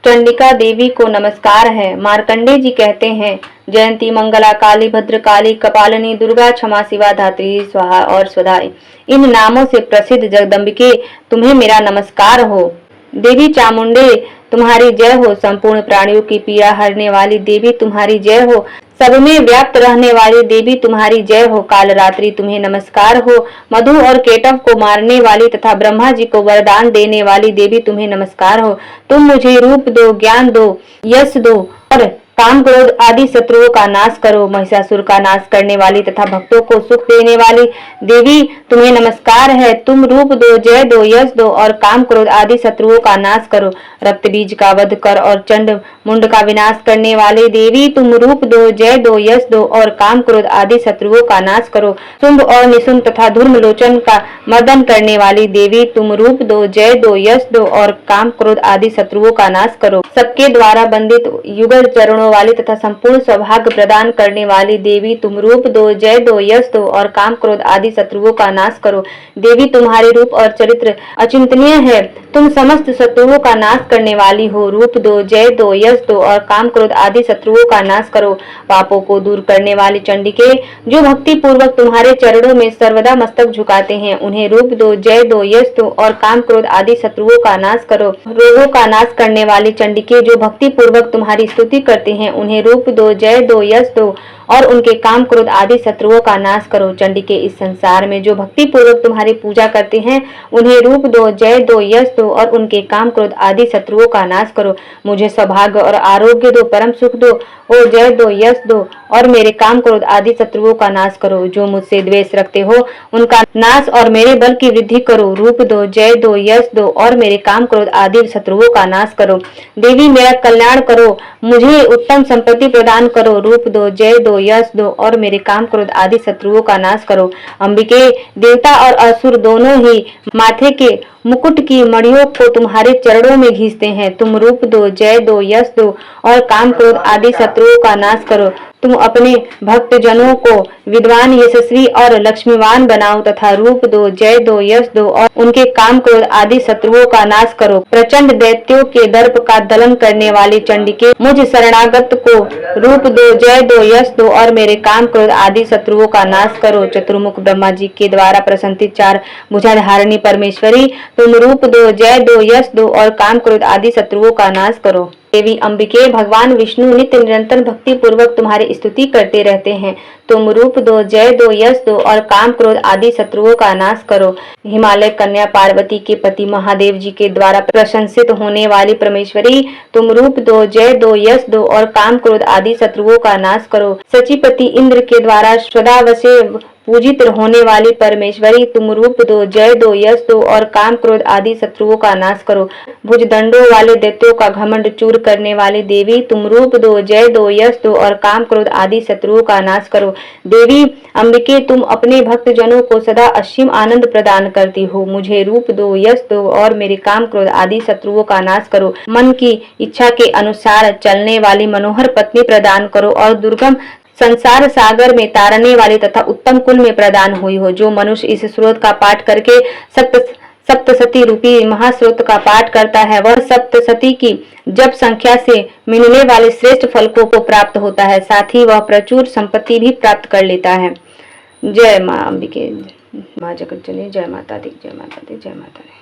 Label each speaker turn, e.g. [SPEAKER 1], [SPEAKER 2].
[SPEAKER 1] चंडिका देवी को नमस्कार है। मार्कंडे जी कहते हैं, जयंती मंगला काली भद्र काली कपालिनी दुर्गा क्षमा शिवा धात्री स्वाहा और स्वधा, इन नामों से प्रसिद्ध जगदम्बिके तुम्हें मेरा नमस्कार हो। देवी चामुंडे तुम्हारी जय हो। संपूर्ण प्राणियों की पीड़ा हरने वाली देवी तुम्हारी जय हो। सब में व्याप्त रहने वाली देवी तुम्हारी जय हो। काल रात्रि तुम्हें नमस्कार हो। मधु और केटव को मारने वाली तथा ब्रह्मा जी को वरदान देने वाली देवी तुम्हें नमस्कार हो। तुम मुझे रूप दो, ज्ञान दो, यश दो और काम क्रोध आदि शत्रुओं का नाश करो। महिषासुर का नाश करने वाली तथा भक्तों को सुख देने वाली देवी तुम्हें नमस्कार है। तुम रूप दो, जय दो, यश दो और काम क्रोध आदि शत्रुओं का नाश करो। रक्त बीज का वध कर और चंड मुंड का विनाश करने वाली देवी तुम रूप दो, जय दो, यश दो और काम क्रोध आदि शत्रुओं का नाश करो। शुंभ और निशुंभ तथा धूम्रलोचन का मर्दन करने वाली देवी तुम रूप दो, जय दो, यश दो और काम क्रोध आदि शत्रुओं का नाश करो। सबके द्वारा बंदित युगल चरणों वाली तथा संपूर्ण सौभाग्य प्रदान करने वाली देवी तुम रूप दो, जय दो, यश दो और काम क्रोध आदि शत्रुओं का नाश करो। देवी तुम्हारे रूप और चरित्र अचिंतनीय है। तुम समस्त शत्रुओं का नाश करने वाली हो। रूप दो, जय दो, यश दो और काम क्रोध आदि शत्रुओं का नाश करो। पापों को दूर करने वाली चंडिके, जो भक्ति पूर्वक तुम्हारे चरणों में सर्वदा मस्तक झुकाते हैं, उन्हें रूप दो, जय दो, यश दो और काम क्रोध आदि शत्रुओं का नाश करो। रोगों का नाश करने वाली चंडिके, जो भक्ति पूर्वक तुम्हारी स्तुति करते हैं, उन्हें रूप दो, जय दो, यश दो और उनके काम क्रोध आदि शत्रुओं का नाश करो। चंडिके, इस संसार में जो भक्ति पूर्वक तुम्हारी पूजा करते हैं, उन्हें रूप दो, जय दो, यश दो और उनके काम क्रोध आदि शत्रुओं का नाश करो। मुझे सौभाग्य और आरोग्य दो, परम सुख दो और जय दो, यश दो और मेरे काम क्रोध आदि शत्रुओं का नाश करो। जो मुझसे द्वेष रखते हो, उनका नाश और मेरे बल की वृद्धि करो। रूप दो, जय दो, यश दो और मेरे काम क्रोध आदि शत्रुओं का नाश करो। देवी, मेरा कल्याण करो, मुझे उत्तम संपत्ति प्रदान करो। रूप दो, जय दो, यश दो और मेरे काम क्रोध आदि शत्रुओं का नाश करो। अंबिके, देवता और असुर दोनों ही माथे के मुकुट की मणियों को तुम्हारे चरणों में घींचते हैं। तुम रूप दो, जय दो, यश दो और काम क्रोध आदि शत्रुओं का नाश करो। तुम अपने भक्त जनों को विद्वान, यशस्वी और लक्ष्मीवान बनाओ तथा रूप दो, जय दो, यश दो और उनके काम क्रोध आदि शत्रुओं का नाश करो। प्रचंड दैत्यों के दर्प का दलन करने वाली चंडिके, मुझ शरणागत को रूप दो, जय दो, यश दो और मेरे काम क्रोध आदि शत्रुओं का नाश करो। चतुर्मुख ब्रह्मा जी के द्वारा प्रशंसित चार भुजाधारिणी परमेश्वरी, तुम रूप दो, जय दो, यश दो और काम क्रोध आदि शत्रुओं का नाश करो। देवी अंबिके, भगवान विष्णु नित्य निरंतर भक्ति पूर्वक तुम्हारी स्तुति करते रहते हैं। तुम रूप दो, जय दो, यश दो और काम क्रोध आदि शत्रुओं का नाश करो। हिमालय कन्या पार्वती के पति महादेव जी के द्वारा प्रशंसित होने वाली परमेश्वरी, तुम रूप दो, जय दो, यश दो और काम क्रोध आदि शत्रुओं का नाश करो। सचिपति इंद्र के द्वारा सदावशे पूजित होने वाली परमेश्वरी, तुम रूप दो, जय दो, यश दो और काम क्रोध आदि शत्रुओं का नाश करो। भुजदंडों वाले दैत्यों का घमंड चूर करने वाली देवी, तुम रूप दो, जय दो, यश दो और काम क्रोध आदि शत्रुओं का नाश करो। देवी अंबिके, तुम अपने भक्त जनों को सदा असीम आनंद प्रदान करती हो। मुझे रूप दो, यश दो और मेरे काम क्रोध आदि शत्रुओं का नाश करो। मन की इच्छा के अनुसार चलने वाली मनोहर पत्नी प्रदान करो और दुर्गम संसार सागर में तारने वाली तथा उत्तम कुल में प्रदान हुई हो। जो मनुष्य इस स्रोत का पाठ करके सप्तसती रूपी महास्रोत का पाठ करता है, वह सप्तसती की जप संख्या से मिलने वाले श्रेष्ठ फल को प्राप्त होता है। साथ ही वह प्रचुर संपत्ति भी प्राप्त कर लेता है। जय मां अंबिके, मां जगत जननी, जय माता दी, जय माता दी, जय माता दी।